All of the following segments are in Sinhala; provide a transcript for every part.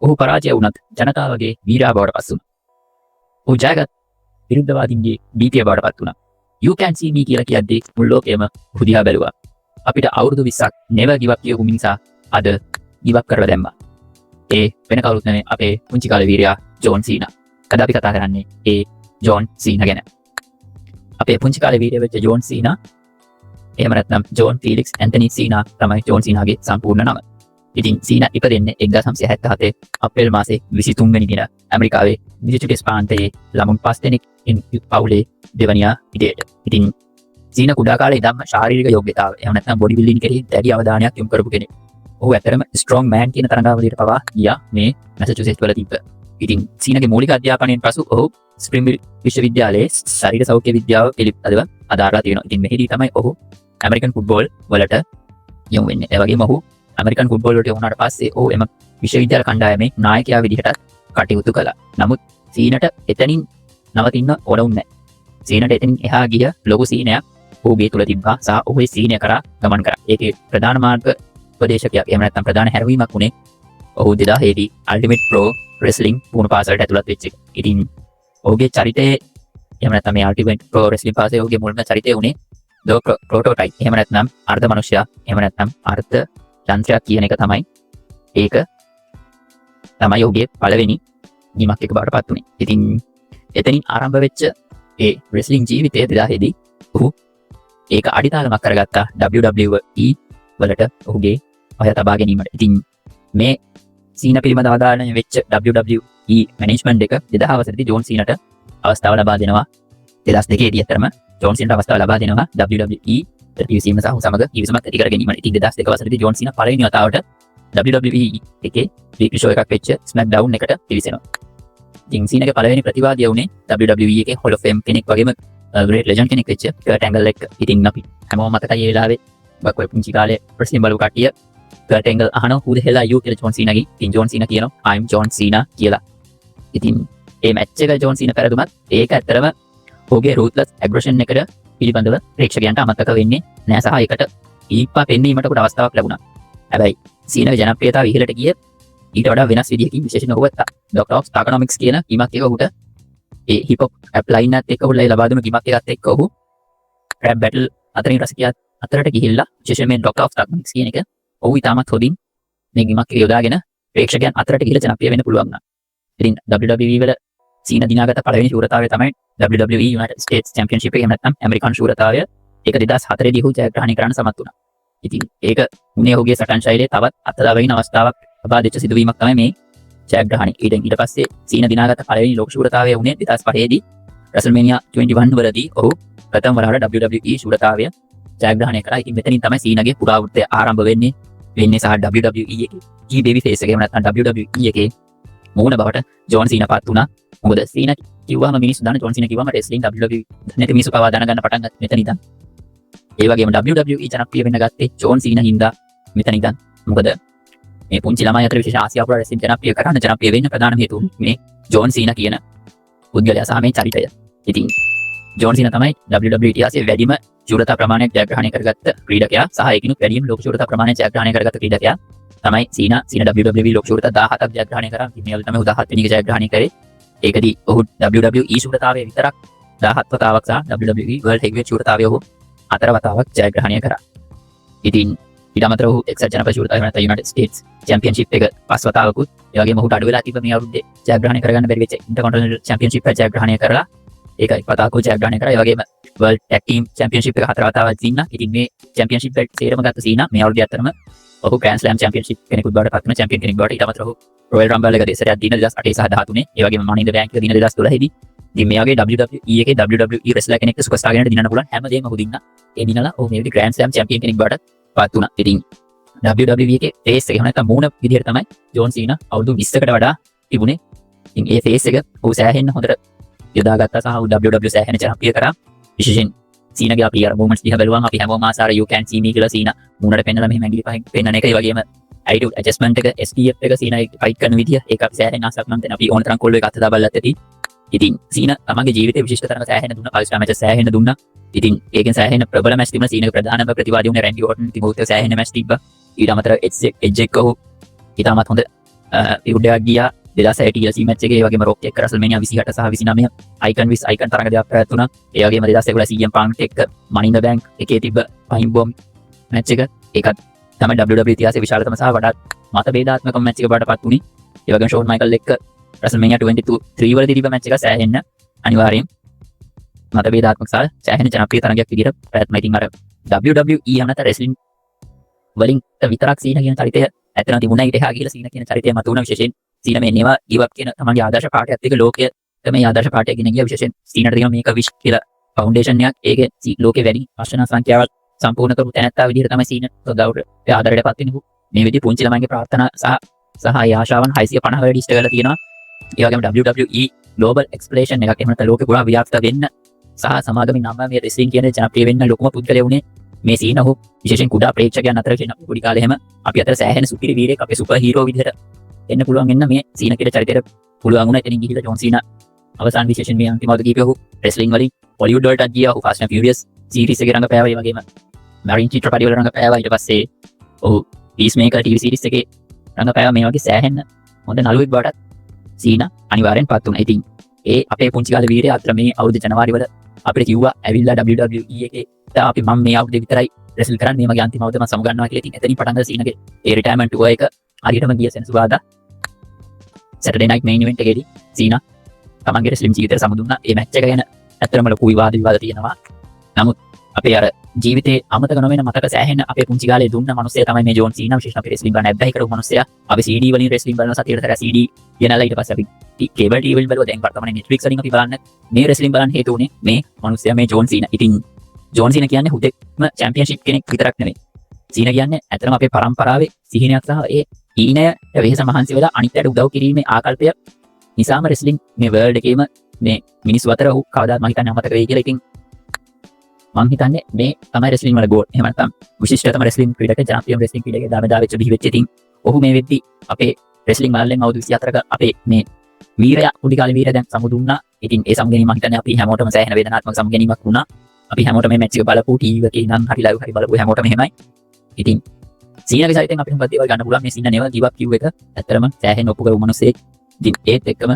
ඔහු පරාජය වුණත් ජනතාවගේ වීරයා බවට පත් වුණා. ඔහු ජයගත් විරුද්ධවාදීන්ගේ බීතිය බවට පත් වුණා. You can see me කියලා කියද්දී මුළු ලෝකෙම ඔහු දිහා බැලුවා. අපිට අවුරුදු 20ක් never give up කියපු මිනිසා අද give up කරලා දැම්මා. ඒ වෙන කවුරුත් නෙමෙයි අපේ පුංචි කාලේ වීරයා ජෝන් සීනා. අද අපි කතා කරන්නේ ඒ ජෝන් සීනා ගැන. අපේ පුංචි කාලේ වීරයා වෙච්ච ජෝන් සීනා එහෙම නැත්නම් ජෝන් ෆීලික්ස් ඇන්තනි සීනා තමයි ජෝන් සීනාගේ සම්පූර්ණ නම. ඉතින් සීනා ඉපදෙන්නේ 1977 අප්‍රේල් මාසේ 23 වෙනි දින ඇමරිකාවේ මිසිචුසෙට්ස් ප්‍රාන්තයේ ළමුන් 5 දෙනෙක් පවුලේ දෙවනියා විදියට. ඉතින් සීනා කුඩා කාලේ ඉඳන්ම ශාරීරික යෝග්‍යතාව එහෙම නැත්නම් බොඩි බිල්ඩින් කෙරෙහි දැඩි අවධානයක් යොමු කරපු කෙනෙක්. ඔහු ඇත්තටම ස්ට්‍රොං මෑන් කියන තරඟාවලියට පවා ගියා මේ මැසචුසෙට්ස් වල තිබ්බ. ඉතින් සීනාගේ මූලික අධ්‍යාපනයෙන් පසු ඔහු ස්ප්‍රින්ග්ෆීල්ඩ් විශ්වවිද්‍යාලයේ ශරීර සෞඛ්‍ය විද්‍යාව පිළිබඳව අදාළලා තියෙනවා. ඉතින් මෙහිදී තමයි ඔහු ඇමරිකන් ෆුට්බෝල් වලට යොමු වෙන්නේ. ඒ වගේම ඔහු ඇමරිකන් ෆුට්බෝල් වලට යොමු වුණාට පස්සේ ඔහු එම විශ්වවිද්‍යාල කණ්ඩායමේ නායකයා විදිහට කටයුතු කළා. නමුත් සීනට එතනින් නවතින්න ඕන වුණේ නැහැ. සීනට එතනින් එහා ගිය ලොකු සීනයක් ඔහුගේ තුල තිබ්බා සහ ඔහු ඒ සීනය කරා ගමන් කරා. ඒකේ ප්‍රධාන මාර්ග උපදේශකයක් එහෙම නැත්නම් ප්‍රධාන හැරවීමක් උනේ ඔහු 2000 දී අල්ටිමේට් ප්‍රෝ රෙස්ලිං පුහුණු පාසලට ඇතුළත් වෙච්ච එක. ඉතින් ඔහුගේ චරිතයේ එහෙම නැත්නම් මේ අල්ටිමේට් ප්‍රෝ රෙස්ලිං පාසලේ ඔහුගේ මුල්ම චරිතය උනේ ද ප්‍රෝටෝටයිප්. එහෙම නැත්නම් අර්ධ මනුෂ්‍යයා එහෙම නැත්නම් අර්ධ යන්ත්‍රයක් කියන එක තමයි ඒක තමයි ඔහුගේ පළවෙනි නිමක් එක බවට පත් උනේ. ඉතින් එතනින් ආරම්භ වෙච්ච ඒ රෙස්ලිං ජීවිතය 2000 දී ඔහු ඒක අඩිතාලමක් කරගත්තා WWE වලට ඔහුගේ අය තබා ගැනීමට. ඉතින් මේ සීනා පිළිබඳ අවධානය වෙච්ච WWE මැනේජ්මන්ට් එක 2000 වසරේදී ජෝන් සීනාට අවස්ථාව ලබා දෙනවා. 2002 දී අතරම ජෝන් සීනාට අවස්ථාව ලබා දෙනවා WWE පිවිසීම සහ සමග කිවිසුමක් ඇති කර ගැනීමට. ඉතින් 2002 වසරේදී ජෝන් සීනා පළවෙනි වතාවට WWE එකේ වීක්ලි ෂෝ එකක් වෙච්ච ස්මැක්ඩවුන් එකට පිවිසෙනවා. ඉතින් සීනාගේ පළවෙනි ප්‍රතිවාදියා වුණේ WWE එකේ Hall of Fame කෙනෙක් වගේම ග්‍රේට් ලෙජන්ඩ් කෙනෙක් වෙච්ච කර්ට් ඇන්ගල් එක්ක. ඉතින් අපි හැමෝම මතකයි ඒ වෙලාවේ බක්වේ පුංචි කාලේ ප්‍රසිද්ධ බලු කට්ටිය කර්ට් ඇන්ගල් අහනවා who the hell are you කියලා ජෝන් සීනාගේ. ඉතින් ජෝන් සීනා කියනවා I'm John Cena කියලා. ඉතින් මේ මැච් එක ජෝන් සීනා පෙරදුමත් ඒක ඇත්තරම ඔහුගේ රූත්ලස් ඇග්‍රෙෂන් එකට පිළිබඳව ප්‍රේක්ෂකයන්ට අමතක වෙන්නේ නැහැ සහ ඒකට ඊපා පෙන්වීමට කොට අවස්ථාවක් ලැබුණා. හැබැයි සීනාගේ ජනප්‍රියතාව ඉහළට ගියේ ඊට වඩා වෙනස් විදිහකින් විශේෂයෙන් ඔහු Doctor of Starconomics කියන ගීමක් එක ඔහුට ඒ හිප් හොප් ඇප් ලයින් එකත් එක්ක ඔහුලා ලබා දුන්න ගීමක් එකත් එක්ක ඔහු රැප් බැටල් අතරින් රසිකයා අතරට ගිහිල්ලා විශේෂයෙන් මේ Doctor of Starconomics කියන එක ඔහු ඉතාමත් හොඳින් මේ ගීමක් එක යොදාගෙන ප්‍රේක්ෂකයන් අතරට ගිහිල්ලා ජනප්‍රිය වෙන්න පුළුවන් වුණා. ඉතින් WWE වල සීනා දිනාගත පළවෙනි ශූරතාවය තමයි WWE United States Championship එක. එහෙම නැත්නම් ඇමරිකන් ශූරතාවය. ඒක 2004 දී ඔහු ජයග්‍රහණය කරන්න සමත් වුණා. ඉතින් ඒක උනේ ඔහුගේ සටන් ශෛලියේ තවත් අත්දැකීම් අවස්ථාවක් ලබා දෙච්ච සිදුවීමක් තමයි මේ ජයග්‍රහණය. ඊට පස්සේ සීනා දිනාගත පළවෙනි ලෝක ශූරතාවය උනේ 2005 දී WrestleMania 21 වලදී ඔහු ප්‍රථම වරට WWE ශූරතාවය ජයග්‍රහණය කරා. ඉතින් මෙතනින් තමයි සීනාගේ පුරාවෘත්තය ආරම්භ වෙන්නේ සහ WWE එකේ key baby face එක එහෙම නැත්නම් WWE එකේ මූණ බවට ජෝන් සීනා පත් වුණා. මොකද සීනා කිව්වම මිනිස්සු දන්න ජෝන් සීනා කිව්වම රෙස්ලිං WWE නැති මිනිස්සු පවා දැනගන්න පටන් ගත්ත මෙතන ඉඳන්. ඒ වගේම WWE ජනප්‍රිය වෙන්න ගත්තේ ජෝන් සීනා හින්දා මෙතන ඉඳන්. මොකද මේ පුංචි ළමයි අතර විශේෂ ආසියානු රෙස්ලිං ජනප්‍රිය කරන්න ජනප්‍රිය වෙන්න ප්‍රධාන හේතුව මේ ජෝන් සීනා කියන පුද්ගලයා සහ මේ චරිතය. ඉතින් ජෝන් සීනා තමයි WWE ඉතිහාසයේ වැඩිම ශූරතා ප්‍රමාණයක් ජයග්‍රහණය කරගත්ත ක්‍රීඩකයා සහ ඒකිනුත් වැඩිම ලෝක ශූරතා ප්‍රමාණයක් ජයග්‍රහණය කරගත්ත ක්‍රීඩකයා තමයි සීනා. සීනා WWE ලෝක ශූරතා 17ක් ජයග්‍රහණය කරා. ඉතින් මේවල තමයි 17 වෙනි එක ජයග්‍රහණය කරේ. ඒකදී ඔහු WWE ශූරතාවයේ විතරක් 17 වතාවක් සහ WWE World Heavyweight ශූරතාවයේ ඔහු 4 වතාවක් ජයග්‍රහණය කරා. ඉතින් ඊට අමතරව ඔහු එක්සත් ජනපද ශූරතාවය නැත්නම් United States Championship එක 5 වතාවකුත් ඒ වගේම ඔහුට අඩු වෙලා තිබ්බ මේ අවුරුද්දේ ජයග්‍රහණය කරගන්න බැරි වෙච්ච Intercontinental Championship එක ජයග්‍රහණය කරලා ඒක වතාවක ජයග්‍රහණය කරා. ඒ වගේම World Tag Team Championship එක 4 වතාවක් දින්නා. ඉතින් මේ Championship එක සේරම ගත්ත සීනා මේ අවුරුද්දේ අතරම ඔහු Grand Slam Championship කෙනෙකුට බවට පත් වෙන champion කෙනෙක් බවට. ඊට අමතරව Royal Rumble එක දෙසරයක් දින 2008 සහ 13 ඒ වගේම Money in the Bank එක දින 2012 දී ඉතින් මේ වගේ WWE එකේ WWE wrestler කෙනෙක්ට සුපර්ස්ටාර් කෙනෙක්ට දිනන්න පුළුවන් හැමදේම ඔහු දින්නා. ඒ දිනලා ඔහු මේ විදිහට Grand Slam champion කෙනෙක් බවට පත් වුණා. ඉතින් WWE එකේ face එක එහෙම නැත්නම් මූණ විදිහට තමයි ජෝන් සීනා අවුරුදු 20කට වඩා තිබුණේ. ඉතින් ඒ face එක ඔහු සෑහෙන්න හොඳට යොදාගත්තා සහ ඔහු WWE සෑහෙන ජනප්‍රිය කරා. විශේෂයෙන් සීනාගේ අපි අර මොමන්ට්ස් දිහා බැලුවම අපි හැමෝම ආසාර you can see me කියලා සීනා මූණට පෙන්නලා මෙහෙම ඇඟිලි පහෙන් පෙන්නන එක. ඒ වගේම attitude adjustment එක STF එක සීනා ෆයිට් කරන විදිය ඒක අපි සෑහෙන ආසාවක් නම් දැන් අපි ඕන තරම් කොල්ලෝ එක අත දාබල්ලත් ඇති. ඉතින් සීනා තමන්ගේ ජීවිතේ විශිෂ්ට තරම සෑහෙන දුන්නා. පල්ස්ටා මැච් සෑහෙන දුන්නා. ඉතින් ඒකෙන් සෑහෙන ප්‍රබල මැච් තිබුණා. සීනාගේ ප්‍රධානම ප්‍රතිවාදී වුණේ රැන්ඩි ඕර්ටන්. ඉතින් ඔහුත් සෑහෙන මැච් තිබ්බා. ඊට අමතරව එජ් එක ඔහු ඉතාමත් හොඳ පිරුඩයක් ගියා 2006 TLC මැච් එකේ. ඒ වගේම රොක් එක්ක රසල්මේනියා 28 සහ 29 අයිකන් විස් අයිකන් තරඟ දෙකක් පැවැත්ුණා. ඒ වගේම 2011 CM Punk එක්ක Money in the Bank එකේ තිබ්බ පහින් බොම් මැච් එක. ඒකත් තමයි WWE ඉතිහාසයේ විශාලතම සහ වඩාත් මතභේදාත්මක මැච් එක බාටපත් වුණේ. ඒ වගේම ෂෝන් මයිකල් එක්ක රසල්මේනියා 23 වලදී තිබ්බ මැච් එක සෑහෙන්න අනිවාර්යෙන් මතභේදාත්මක සහ සෑහෙන ජනප්‍රිය තරගයක් විදිහට පැවැත්ම. ඉතින් අර WWE එහෙම නැත්නම් රෙස්ලින් වලින් විතරක් සීන කියන චරිතය ඇත්තටම තිබුණා. ඊට එහා ගිහලා සීන කියන චරිතය මතුවන විශේෂයෙන් සීන මේ නේවා ගිව් අප් කියන තමන්ගේ ආදර්ශ පාඩයක් එක්ක ලෝකයේ මේ ආදර්ශ පාඩය ගෙන ගියා. විශේෂයෙන් සීනට තියෙන මේක විශ් කියලා ෆවුන්ඩේෂන් එකක්. ඒකේ ලෝකේ වැඩි වර්ෂණ සංඛ්‍යාවක් සම්පූර්ණ කරපු තැනැත්තා විදිහට තමයි සීන තොදවුට ආදරයටපත් වෙන්නේ. මේ විදිහ පුංචි ළමයින්ගේ ප්‍රාර්ථනා සහ ආශාවන් 650 වැඩි ඉෂ්ට කරලා තියෙනවා. ඒ වගේම WWE Global Explosion එකක් එහෙම නැත්නම් ලෝකේ පුරා ව්‍යාප්ත වෙන්න සහ සමාගමේ නම් මේ රෙස්ලින් කියන ජනප්‍රිය වෙන්න ලොකුම පුද්ගලයා වුණේ මේ සීන. ඔහු විශේෂයෙන් කුඩා ප්‍රේක්ෂකයන් අතර කියන පොඩි කාලේ එහෙම අපි අතර සෑහෙන සුපිරි වීරයෙක්, අපේ සුපර් හීරෝ විදිහට එන්න පුළුවන් වෙන්න මේ සීන කියන චරිතයට පුළුවන් වුණා. එතනින් ගිහිල්ලා ජොන් සීනා අවසාන විශේෂයෙන් මේ අන්තිම අවුරුදු කිහිපෙ ඔහු රෙස්ලින් වලින් හොලිවුඩ් වලට ගියා. ඔහු Fast and Furious සීරීස් එකේ රඟපෑවා. ඒ වගේම මැරින් චිත්‍රපටි වල රඟපෑවා. ඊට පස්සේ ඔහු Peacemaker TV සීරීස් එකේ රඟපෑවා. මේ වගේ සෑහෙන හොඳ නළුවෙක් බවට සීන අනිවාර්යෙන් පත් වුණා. ඉතින් ඒ අපේ පුංචි කාලේ වීරය අතර මේ අවුරුදු ජනවාරි වල අපිට කිව්වා ඇවිල්ලා WWE එකේ අපි මම මේ අවුරුද්දේ විතරයි රෙස්ල් කරන්නේ. මගේ අන්තිම අවුරුද්ද මම සමුගන්නවා කියලා. ඉතින් එතනින් පටන් ගත්ත සීනගේ ඒ රිටයර්මන්ට් ටුවර් එක හරියටම ගිය සෙනසුරාදා Saturday night main event එකේදී සීනා තමන්ගේ රෙස්ලින් ජීවිතය සමුදුන්නා. ඒ මැච් එක ගැන ඇත්තටම ලොකු විවාද තියෙනවා. නමුත් අපේ අර ජීවිතේ අමතක නොවන මතක සෑහෙන අපේ පුංචි කාලේ දුන්න මිනිස්සයා තමයි මේ ජෝන් සීනා. විශේෂයෙන් අපි රෙස්ලින් බලන ඇබ්බැහි කරපු මිනිස්සයා. අපි CD වලින් රෙස්ලින් බලන සතියකට CD ගෙනලා ඊට පස්සේ අපි කේබල් TV වලින් බලුවා. දැන් වර්තමානයේ Netflix වලින් අපි බලන්න මේ රෙස්ලින් බලන්න හේතු උනේ මේ මිනිස්සයා මේ ජෝන් සීනා. ඉතින් ජෝන් සීනා කියන්නේ හුදෙක්ම චැම්පියන්ෂිප් කෙනෙක් විතරක් නෙමෙයි. සීනා කියන්නේ ඇත්තටම අපේ පරම්පරාවේ සිහිනයක් සහ ඒ ඊනය වෙහස මහන්සි වෙලා අනිත්යට උදව් කිරීමේ ආකල්පය නිසාම රෙස්ලින් මේ වර්ල්ඩ් එකේම මේ මිනිස්සු අතර ඔහු කවදාත් මම හිතන්නේ අමතක වෙයි කියලා. ඉතින් මම හිතන්නේ මේ තමයි රෙස්ලින් වල ගෝල්. එහෙම නැත්නම් විශිෂ්ටතම රෙස්ලින් ක්‍රීඩක, ජනප්‍රියම රෙස්ලින් ක්‍රීඩකගේ දාමදා වෙච්ච බිහි වෙච්ච. ඉතින් ඔහු මේ වෙද්දි අපේ රෙස්ලින් වලෙන් අවුරුදු 24ක අපේ මේ වීරයා කුඩි කාලේ වීරයා දැන් සමුදුන්නා. ඉතින් ඒ සමුගැනීම මම හිතන්නේ අපි හැමෝටම සෑහෙන වේදනාත්මක සමුගැනීමක් වුණා. අපි හැමෝටම මේ මැච් එක බලපු ටීවී එකේ ඉඳන් හරි ලයිව් හරි බලපු හැමෝටම එහෙමයි. ඉතින් සීනාගේ සයිටෙන් අපිට හුඟක් දේවල් ගන්න පුළුවන්. මේ සීනා නෙව ගිව් අප් කිව් එක ඇත්තටම සෑහෙන ඔප්පු කරපු මිනිස්සෙක්. ඉතින් ඒත් එක්කම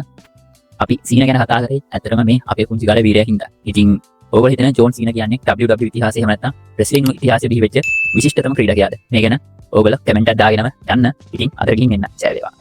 අපි සීනා ගැන කතා කරේ ඇත්තටම මේ අපේ පුංචි කාලේ වීරයා හින්දා. ඉතින් ඕගොල්ලෝ හිතන ජෝන් සීනා කියන්නේ WWE ඉතිහාසයේ එහෙම නැත්නම් රෙස්ලින් ඉතිහාසයේ බිහි වෙච්ච විශිෂ්ටතම ක්‍රීඩකයාද? මේ ගැන ඕගොල්ලෝ කමෙන්ට් එකක් දාගෙනම යන්න. ඉතින් අද ගිහින් එන්න. ජය වේවා.